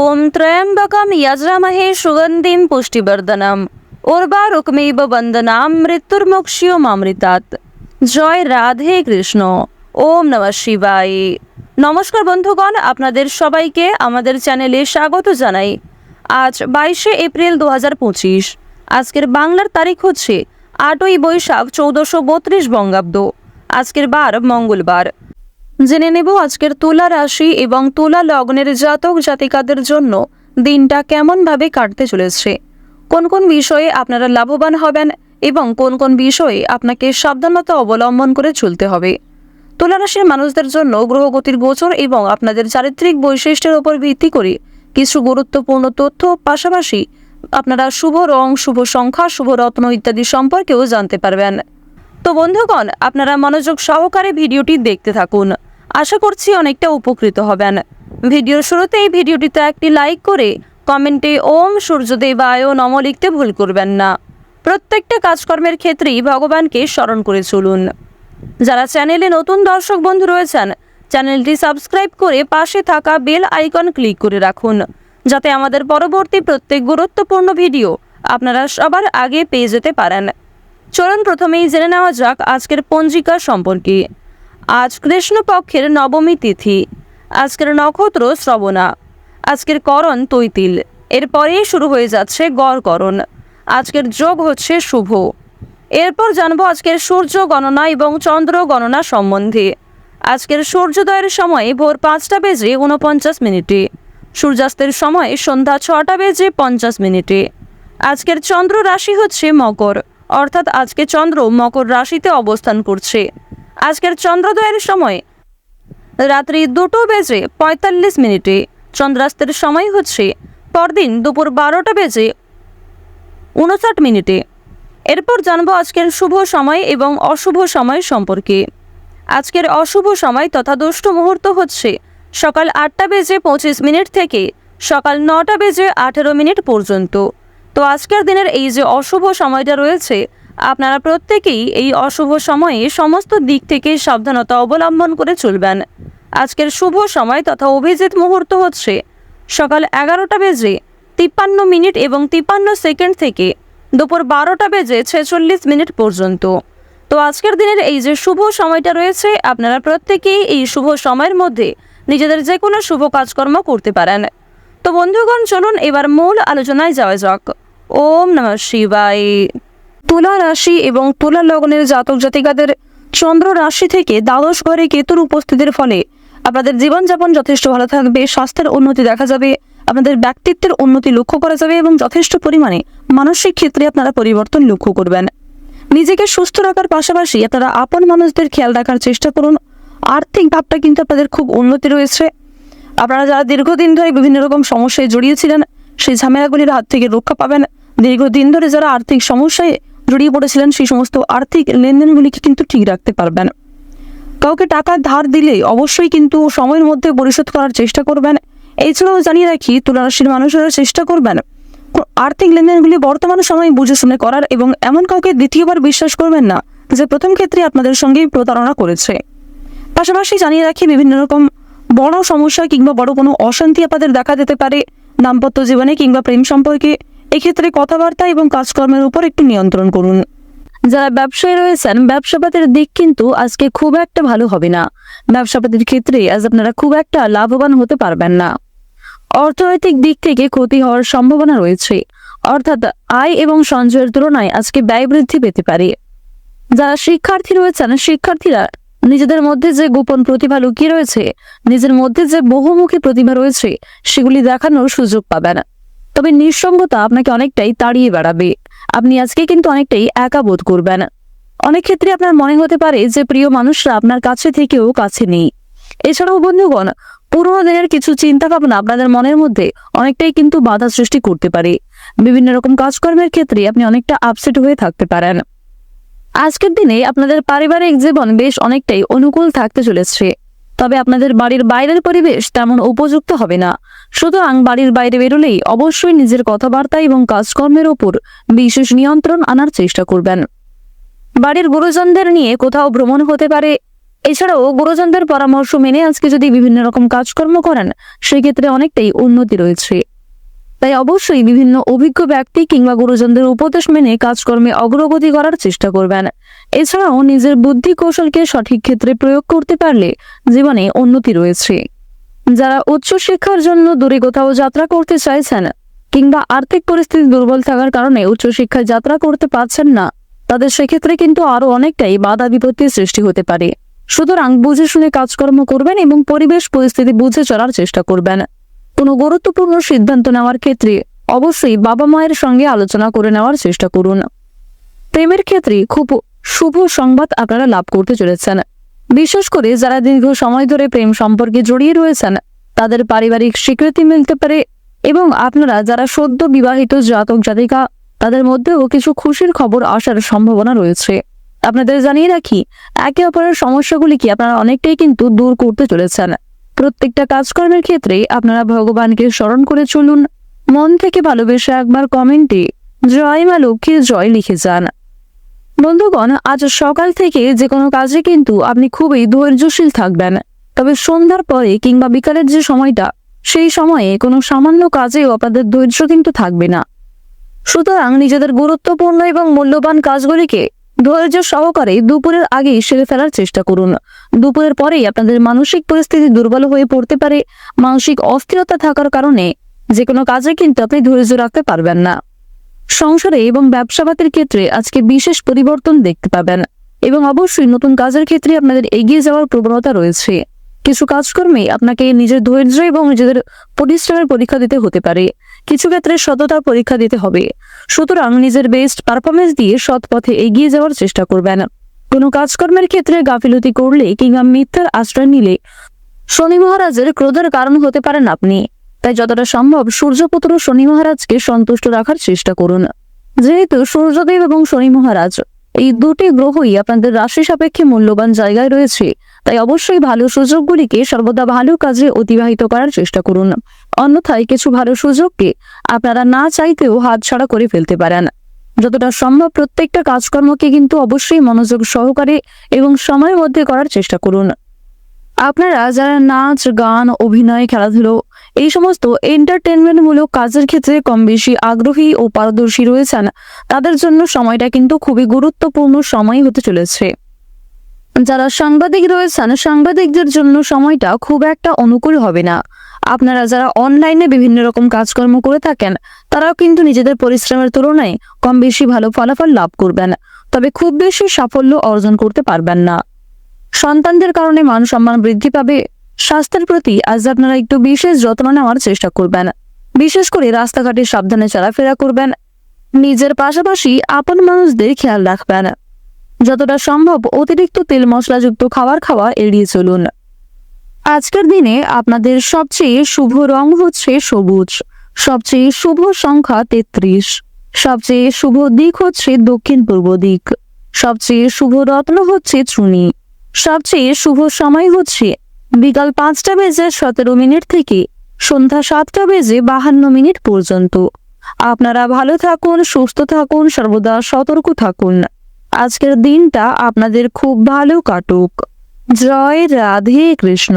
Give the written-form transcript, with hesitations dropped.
ওম ত্র্যম্বকম যজমহে সুগন্ধিম পুষ্টিবর্ধনম উর্বারুকমেব বন্দনাম মৃত্যুর্মুক্ষীয়মামৃতাৎ। জয় রাধে কৃষ্ণ। ওম নমঃ শিবায়। নমস্কার বন্ধুগণ, আপনাদের সবাইকে আমাদের চ্যানেলে স্বাগত জানাই। আজ 22শে এপ্রিল 2025। আজকের বাংলার তারিখ হচ্ছে 8ই বৈশাখ 1432 বঙ্গাব্দ। আজকের বার মঙ্গলবার। জেনে নেব আজকের তুলা রাশি এবং তুলা লগ্নের জাতক জাতিকাদের জন্য দিনটা কেমনভাবে কাটতে চলেছে, কোন কোন বিষয়ে আপনারা লাভবান হবেন এবং কোন কোন বিষয়ে আপনাকে সাবধানতা অবলম্বন করে চলতে হবে। তুলা রাশির মানুষদের জন্য গ্রহগতির গোচর এবং আপনাদের চারিত্রিক বৈশিষ্ট্যের উপর ভিত্তি করে কিছু গুরুত্বপূর্ণ তথ্য, পাশাপাশি আপনারা শুভ রং, শুভ সংখ্যা, শুভ রত্ন ইত্যাদি সম্পর্কেও জানতে পারবেন। তো বন্ধুগণ, আপনারা মনোযোগ সহকারে ভিডিওটি দেখতে থাকুন। আশা করছি অনেকটা উপকৃত হবেন। ভিডিওর শুরুতেই ভিডিওটিতে একটি লাইক করে কমেন্টে ওম সূর্যদেবায় নমঃ লিখতে ভুল করবেন না। প্রত্যেকটা কাজকর্মের ক্ষেত্রেই ভগবানকে স্মরণ করে চলুন। যারা চ্যানেলে নতুন দর্শক বন্ধু রয়েছেন, চ্যানেলটি সাবস্ক্রাইব করে পাশে থাকা বেল আইকন ক্লিক করে রাখুন, যাতে আমাদের পরবর্তী প্রত্যেক গুরুত্বপূর্ণ ভিডিও আপনারা সবার আগে পেয়ে যেতে পারেন। চলুন প্রথমেই জেনে নেওয়া যাক আজকের পঞ্জিকা সম্পর্কে। আজ কৃষ্ণপক্ষের নবমী তিথি। আজকের নক্ষত্র শ্রবণা। আজকের করণ তৈতিল। এরপরেই শুরু হয়ে যাচ্ছে গড়করণ। আজকের যোগ হচ্ছে শুভ। এরপর জানবো আজকের সূর্য গণনা এবং চন্দ্র গণনা সম্বন্ধে। আজকের সূর্যোদয়ের সময় ভোর 5টা বেজে 49 মিনিটে। সূর্যাস্তের সময় সন্ধ্যা 6টা বেজে 50 মিনিটে। আজকের চন্দ্র রাশি হচ্ছে মকর, অর্থাৎ আজকে চন্দ্র মকর রাশিতে অবস্থান করছে। আজকের চন্দ্রোদয়ের সময় রাত্রি 2টা বেজে 45 মিনিটে। চন্দ্রাস্তের সময় হচ্ছে পরদিন দুপুর 12টা বেজে 59 মিনিটে। এরপর জানবো আজকের শুভ সময় এবং অশুভ সময় সম্পর্কে। আজকের অশুভ সময় তথা দুষ্ট মুহূর্ত হচ্ছে সকাল 8টা বেজে 25 মিনিট থেকে সকাল 9টা বেজে 18 মিনিট পর্যন্ত। তো আজকের দিনের এই যে অশুভ সময়টা রয়েছে, আপনারা প্রত্যেকেই এই অশুভ সময়ে সমস্ত দিক থেকে সাবধানতা অবলম্বন করে চলবেন। আজকের শুভ সময় তথা অভিজিৎ মুহূর্ত হচ্ছে সকাল 11টা বেজে 53 মিনিট এবং 53 সেকেন্ড থেকে দুপুর 12টা বেজে 46 মিনিট পর্যন্ত। তো আজকের দিনের এই যে শুভ সময়টা রয়েছে, আপনারা প্রত্যেকেই এই শুভ সময়ের মধ্যে নিজেদের যে কোনো শুভ কাজকর্ম করতে পারেন। তো বন্ধুগণ, চলুন এবার মূল আলোচনায় যাওয়া যাক। ওম নমঃ শিবায়। তুলা রাশি এবং তুলা লগ্নের জাতক জাতিকাদের চন্দ্র রাশি থেকে দ্বাদশ ঘরে কেতুর উপস্থিতির ফলে আপনাদের জীবনযাপন যথেষ্ট ভালো থাকবে, স্বাস্থ্যের উন্নতি দেখা যাবে, আপনাদের ব্যক্তিত্বের উন্নতি লক্ষ্য করা যাবে এবং যথেষ্ট পরিমাণে মানসিক ক্ষেত্রে আপনারা পরিবর্তন লক্ষ্য করবেন। নিজেকে সুস্থ রাখার পাশাপাশি আপনারা আপন মানুষদের খেয়াল রাখার চেষ্টা করুন। আর্থিক ভাবটা কিন্তু আপনাদের খুব উন্নতি রয়েছে। আপনারা যারা দীর্ঘদিন ধরে বিভিন্ন রকম সমস্যায় জড়িয়েছিলেন, সেই ঝামেলাগুলির হাত থেকে রক্ষা পাবেন। দীর্ঘদিন ধরে যারা আর্থিক সমস্যায় জড়িয়ে পড়েছিলেন, সেই সমস্ত আর্থিক লেনদেনগুলিকে কিন্তু ঠিক রাখতে পারবেন। কাউকে টাকা ধার দিলে অবশ্যই কিন্তু সময়ের মধ্যে পরিশোধ করার চেষ্টা করবেন। এছাড়াও জানিয়ে রাখি, তুলা রাশির মানুষেরা চেষ্টা করবেন আর্থিক লেনদেনগুলি বর্তমান সময়ে বুঝে শুনে করার এবং এমন কাউকে দ্বিতীয়বার বিশ্বাস করবেন না যে প্রথম ক্ষেত্রে আপনাদের সঙ্গেই প্রতারণা করেছে। পাশাপাশি জানিয়ে রাখি, বিভিন্ন রকম বড় সমস্যা কিংবা বড় কোনো অশান্তি আপনাদের দেখা যেতে পারে দাম্পত্য জীবনে কিংবা প্রেম সম্পর্কে। এক্ষেত্রে কথাবার্তা এবং কাজকর্মের উপর একটু নিয়ন্ত্রণ করুন। যারা ব্যবসায়ী রয়েছেন, ব্যবসাপাতির দিক কিন্তু আজকে খুব একটা ভালো হবে না। ব্যবসাপাতির ক্ষেত্রে আজ আপনারা খুব একটা লাভবান হতে পারবেন না। অর্থনৈতিক দিক থেকে ক্ষতি হওয়ার সম্ভাবনা রয়েছে, অর্থাৎ আয় এবং সঞ্চয়ের তুলনায় আজকে ব্যয় বৃদ্ধি পেতে পারে। যারা শিক্ষার্থী রয়েছেন, শিক্ষার্থীরা নিজেদের মধ্যে যে গোপন প্রতিভা লুকিয়ে রয়েছে, নিজের মধ্যে যে বহুমুখী প্রতিভা রয়েছে, সেগুলি দেখানোর সুযোগ পাবেন। তবে নিঃসঙ্গতা আপনাকে অনেকটাই তাড়িয়ে বেড়াবে। আপনি আজকে কিন্তু অনেকটাই একা বোধ করবেন। অনেক ক্ষেত্রে আপনার মনে হতে পারে যে প্রিয় মানুষরা আপনার কাছে থেকেও কাছে নেই। এছাড়াও বন্ধুগণ, পুরোনো দিনের কিছু চিন্তা ভাবনা আপনাদের মনের মধ্যে অনেকটাই কিন্তু বাধা সৃষ্টি করতে পারে। বিভিন্ন রকম কাজকর্মের ক্ষেত্রে আপনি অনেকটা আপসেট হয়ে থাকতে পারেন। আজকের দিনে আপনাদের পারিবারিক জীবন বেশ অনেকটাই অনুকূল থাকতে চলেছে। তবে আপনাদের বাড়ির বাইরের পরিবেশ তেমন উপযুক্ত হবে না। সুতরাং বাড়ির বাইরে বেরোলেই অবশ্যই নিজের কথাবার্তা এবং কাজকর্মের উপর বিশেষ নিয়ন্ত্রণ আনার চেষ্টা করবেন। বাড়ির গুরুজনদের নিয়ে কোথাও ভ্রমণ হতে পারে, এছাড়াও গুরুজনদের পরামর্শ মেনে আজকে যদি বিভিন্ন রকম কাজকর্ম করেন, সেক্ষেত্রে অনেকটাই উন্নতি রয়েছে। তাই অবশ্যই বিভিন্ন অভিজ্ঞ ব্যক্তি কিংবা গুরুজনদের উপদেশ মেনে কাজকর্মে অগ্রগতি করার চেষ্টা করবেন। এছাড়াও নিজের বুদ্ধি কৌশলকে সঠিক ক্ষেত্রে প্রয়োগ করতে পারলে জীবনে উন্নতি রয়েছে। যারা উচ্চশিক্ষার জন্য দূরে কোথাও যাত্রা করতে চাইছেন কিংবা আর্থিক পরিস্থিতি দুর্বল থাকার কারণে উচ্চশিক্ষায় যাত্রা করতে পারছেন না, তাদের সেক্ষেত্রে কিন্তু আরো অনেকটাই বাধা বিপত্তির সৃষ্টি হতে পারে। সুতরাং বুঝে শুনে কাজকর্ম করবেন এবং পরিবেশ পরিস্থিতি বুঝে চলার চেষ্টা করবেন। কোনো গুরুত্বপূর্ণ সিদ্ধান্ত নেওয়ার ক্ষেত্রে অবশ্যই বাবা মায়ের সঙ্গে আলোচনা করে নেওয়ার চেষ্টা করুন। প্রেমের ক্ষেত্রে খুব শুভ সংবাদ আপনারা লাভ করতে চলেছেন। বিশেষ করে যারা দীর্ঘ সময় ধরে প্রেম সম্পর্কে জড়িয়ে রয়েছেন, তাদের পারিবারিক স্বীকৃতি মিলতে পারে এবং আপনারা যারা সদ্য বিবাহিত জাতক জাতিকা, তাদের মধ্যেও কিছু খুশির খবর আসার সম্ভাবনা রয়েছে। আপনাদের জানিয়ে রাখি, একে অপরের সমস্যাগুলিকে আপনারা অনেকটাই কিন্তু দূর করতে চলেছেন। প্রত্যেকটা কাজকর্মের ক্ষেত্রে আপনারা ভগবানকে স্মরণ করে চলুন। মন থেকে ভালোবেসে একবার কমেন্টে জয় মা লক্ষ্মীর জয় লিখে যান। বন্ধুগণ, আজ সকাল থেকে যে কোনো কাজে কিন্তু আপনি খুবই ধৈর্যশীল থাকবেন। তবে সন্ধ্যার পরে কিংবা বিকালের যে সময়টা, সেই সময়ে কোনো সামান্য কাজেও আপনাদের ধৈর্য কিন্তু থাকবে না। সুতরাং নিজেদের গুরুত্বপূর্ণ এবং মূল্যবান কাজগুলিকে ধৈর্য সহকারে দুপুরের আগেই সেরে ফেলার চেষ্টা করুন। দুপুরের পরেই আপনাদের মানসিক পরিস্থিতি দুর্বল হয়ে পড়তে পারে। মানসিক অস্থিরতা থাকার কারণে যে কোনো কাজে কিন্তু আপনি ধৈর্য রাখতে পারবেন না। সংসারে এবং ব্যবসাপাতির ক্ষেত্রে আজকে বিশেষ পরিবর্তন দেখতে পাবেন এবং অবশ্যই নতুন কাজের ক্ষেত্রে আপনাদের এগিয়ে যাওয়ার প্রবণতা রয়েছে। কিছু কাজকর্মে আপনাকে নিজের ধৈর্য এবং নিজেদের পরিশ্রমের পরীক্ষা দিতে হতে পারে। কিছু ক্ষেত্রে সততার পরীক্ষা দিতে হবে। সুতরাং নিজের বেস্ট পারফরমেন্স দিয়ে সৎ পথে এগিয়ে যাওয়ার চেষ্টা করবেন। কোনো কাজকর্মের ক্ষেত্রে গাফিলতি করলে কিংবা মিথ্যার আশ্রয় নিলে শনি মহারাজের ক্রোধের কারণ হতে পারেন আপনি। তাই যতটা সম্ভব সূর্যপুত্র শনি মহারাজকে সন্তুষ্ট রাখার চেষ্টা করুন। যেহেতু সূর্যদেব এবং শনি মহারাজ এই দুটি গ্রহই আপনাদের রাশি সাপেক্ষে মূল্যবান জায়গায় রয়েছে, তাই অবশ্যই ভালো সুযোগগুলিকে সর্বদা ভালো কাজে অতিবাহিত করার চেষ্টা করুন। অন্যথায় কিছু ভালো সুযোগকে আপনারা না চাইতেও হাতছাড়া করে ফেলতে পারেন। যতটা সম্ভব প্রত্যেকটা কাজকর্মকে কিন্তু অবশ্যই মনোযোগ সহকারে এবং সময়ের মধ্যে করার চেষ্টা করুন। আপনারা যারা নাচ, গান, অভিনয়, খেলাধুলো এই সমস্ত এন্টারটেনমেন্টমূলক কাজের ক্ষেত্রে কম বেশি আগ্রহী ও পারদর্শী রয়েছেন, তাদের জন্য সময়টা কিন্তু খুবই গুরুত্বপূর্ণ সময় হতে চলেছে। যারা সাংবাদিক রয়েছেন, সাংবাদিকদের জন্য সময়টা খুব একটা অনুকূল হবে না। আপনারা যারা অনলাইনে বিভিন্ন রকম কাজকর্ম করে থাকেন, তারাও কিন্তু নিজেদের পরিশ্রমের তুলনায় কম বেশি ভালো ফলাফল লাভ করবেন, তবে খুব বেশি সাফল্য অর্জন করতে পারবেন না। সন্তানদের কারণে মান সম্মান বৃদ্ধি পাবে। স্বাস্থ্যের প্রতি আজ আপনারা একটু বিশেষ যত্ন নেওয়ার চেষ্টা করবেন। বিশেষ করে রাস্তাঘাটে সাবধানে চলাফেরা করবেন। নিজের পাশাপাশি আপন মানুষদের খেয়াল রাখবেন। যতটা সম্ভব অতিরিক্ত তেল মশলাযুক্ত খাবার খাওয়া এড়িয়ে চলুন। আজকের দিনে আপনাদের সবচেয়ে শুভ রং হচ্ছে সবুজ, সবচেয়ে শুভ সংখ্যা 33, সবচেয়ে শুভ দিক হচ্ছে দক্ষিণ পূর্ব দিক, সবচেয়ে শুভ রত্ন হচ্ছে চুনি, সবচেয়ে শুভ সময় হচ্ছে বিকাল 5:17 থেকে সন্ধ্যা 7:52 পর্যন্ত। আপনারা ভালো থাকুন, সুস্থ থাকুন, সর্বদা সতর্ক থাকুন। আজকের দিনটা আপনাদের খুব ভালো কাটুক। জয় রাধে কৃষ্ণ।